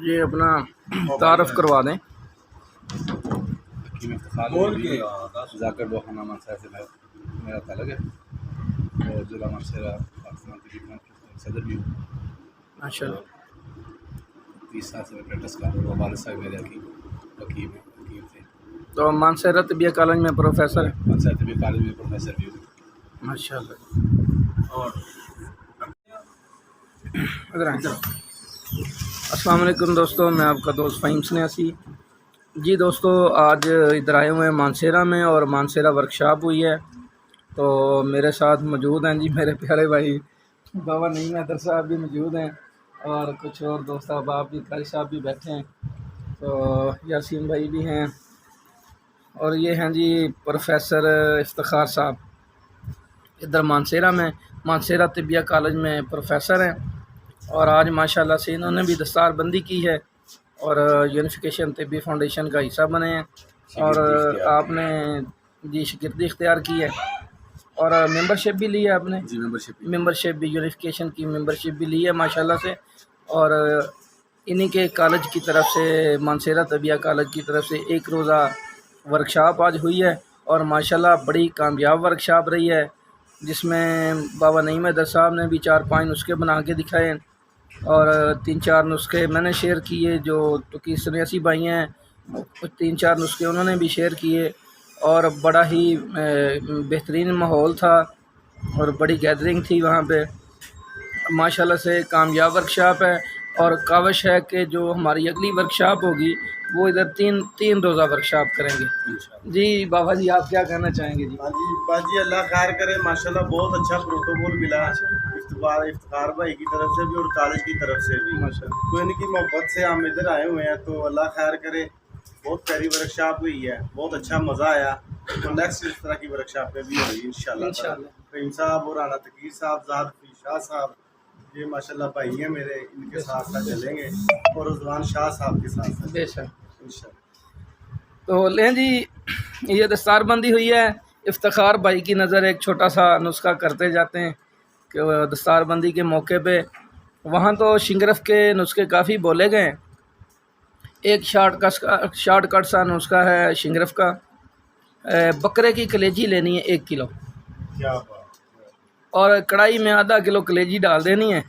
یہ اپنا تعارف کروا دیں. ذاکر بخانہ مانسہرہ سے میرا تعلق ہے اور ضلع مانسہرہ پاکستان کے صدر بھی ہوں. ماشاء اللہ. 30 سال سے میں پریکٹس کر رہا ہوں. والد صاحب میرے حکیم تھے. تو مانسہرہ طبیہ کالج میں پروفیسر ہیں. مانسہرہ طبیہ کالج میں پروفیسر بھی ہوں. ماشاء اللہ. اور السلام علیکم دوستو، میں آپ کا دوست فہیم سنیاسی. جی دوستو، آج ادھر آئے ہوئے ہیں مانسہرہ میں اور مانسہرہ ورکشاپ ہوئی ہے. تو میرے ساتھ موجود ہیں جی میرے پیارے بھائی بابا نعیم حیدر صاحب بھی موجود ہیں اور کچھ اور دوست احباب بھی، قاری صاحب بھی بیٹھے ہیں. تو یاسین بھائی بھی ہیں اور یہ ہیں جی پروفیسر افتخار صاحب ادھر مانسہرہ میں، مانسہرہ طبیہ کالج میں پروفیسر ہیں. اور آج ماشاءاللہ سے انہوں نے بھی دستار بندی کی ہے اور یونیفیکیشن طبی فاؤنڈیشن کا حصہ بنے ہیں. اور آپ نے جی شاگردی اختیار کی ہے اور ممبرشپ بھی لی ہے آپ نے. جی ممبرشپ بھی، یونیفیکیشن کی ممبرشپ بھی لی ہے ماشاءاللہ سے. اور انہی کے کالج کی طرف سے، مانسہرہ طبیہ کالج کی طرف سے ایک روزہ ورکشاپ آج ہوئی ہے اور ماشاءاللہ بڑی کامیاب ورکشاپ رہی ہے، جس میں بابا نعیم حیدر صاحب نے بھی 4-5 نسخے بنا کے دکھائے اور 3-4 نسخے میں نے شیئر کیے. جو توکی سنیاسی بھائی ہیں 3-4 نسخے انہوں نے بھی شیئر کیے اور بڑا ہی بہترین ماحول تھا اور بڑی گیدرنگ تھی وہاں پہ. ماشاءاللہ سے کامیاب ورکشاپ ہے اور کاوش ہے کہ جو ہماری اگلی ورکشاپ ہوگی وہ ادھر تین روزہ ورکشاپ کریں گے. جی بابا جی، آپ کیا کہنا چاہیں گے؟ جی باجی اللہ خیر کرے. ماشاءاللہ بہت اچھا پروٹوکول ملا افتخار بھائی کی طرف سے بھی اور کالج کی طرف سے بھی. تو ان کی محبت سے ہم ادھر آئے ہوئے ہیں. تو اللہ خیر کرے. بہت پیاری ورکشاپ ہوئی ہے، بہت اچھا مزہ آیا. تو نیکسٹ اس طرح کی ورکشاپیں بھی ہوئی انشاءاللہ. فہیم صاحب اور رانا تقیر صاحب، زاہد حفیظ شاہ صاحب، یہ ماشاءاللہ بھائی ہیں میرے، ان کے ساتھ ساتھ چلیں گے اور رضوان شاہ صاحب کے ساتھ ساتھ بے شک انشاءاللہ. تو لیں جی، یہ دستار بندی ہوئی ہے. افتخار بھائی کی نظر ایک چھوٹا سا نسخہ کرتے جاتے ہیں کہ دستار بندی کے موقع پہ وہاں تو شنگرف کے نسخے کافی بولے گئے ہیں. ایک شارٹ کٹ سا نسخہ ہے شنگرف کا. بکرے کی کلیجی لینی ہے 1 کلو کیا بات ہے. اور کڑھائی میں آدھا کلو کلیجی ڈال دینی ہے.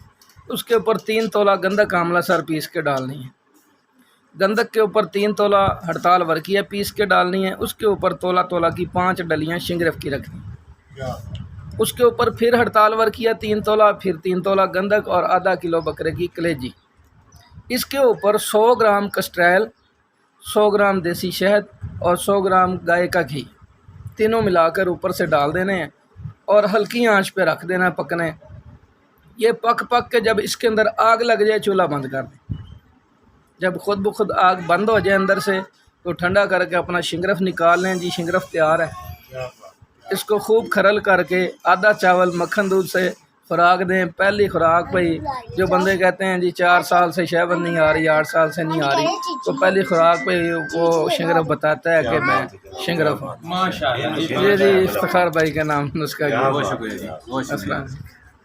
اس کے اوپر 3 تولہ گندک آملہ سر پیس کے ڈالنی ہے. گندک کے اوپر 3 تولہ ہڑتال ورقیہ پیس کے ڈالنی ہے. اس کے اوپر تولہ کی 5 ڈلیاں شنگرف کی رکھنی. اس کے اوپر پھر ہڑتال ورقیہ 3 تولہ، پھر 3 تولہ گندک اور آدھا کلو بکرے کی کلیجی. اس کے اوپر 100 گرام کسٹریل، 100 گرام دیسی شہد اور 100 گرام گائے کا گھی تینوں ملا کر اوپر سے ڈال دینے ہیں اور ہلکی آنچ پہ رکھ دینا پکنے. یہ پک کے جب اس کے اندر آگ لگ جائے چولہا بند کر دیں. جب خود بخود آگ بند ہو جائے اندر سے تو ٹھنڈا کر کے اپنا شنگرف نکال لیں. جی شنگرف تیار ہے. اس کو خوب کھرل کر کے آدھا چاول مکھن دودھ سے خوراک دیں. پہلی خوراک بھائی جو بندے کہتے ہیں جی 4 سال سے شہبت نہیں آ رہی، 8 سال سے نہیں آ رہی، تو پہلی خوراک پہ وہ شنگرف بتاتا ہے کہ میں شنگرف ہوں. ماشاءاللہ. جی افتخار بھائی کا نام نسخہ. بہت شکریہ جی.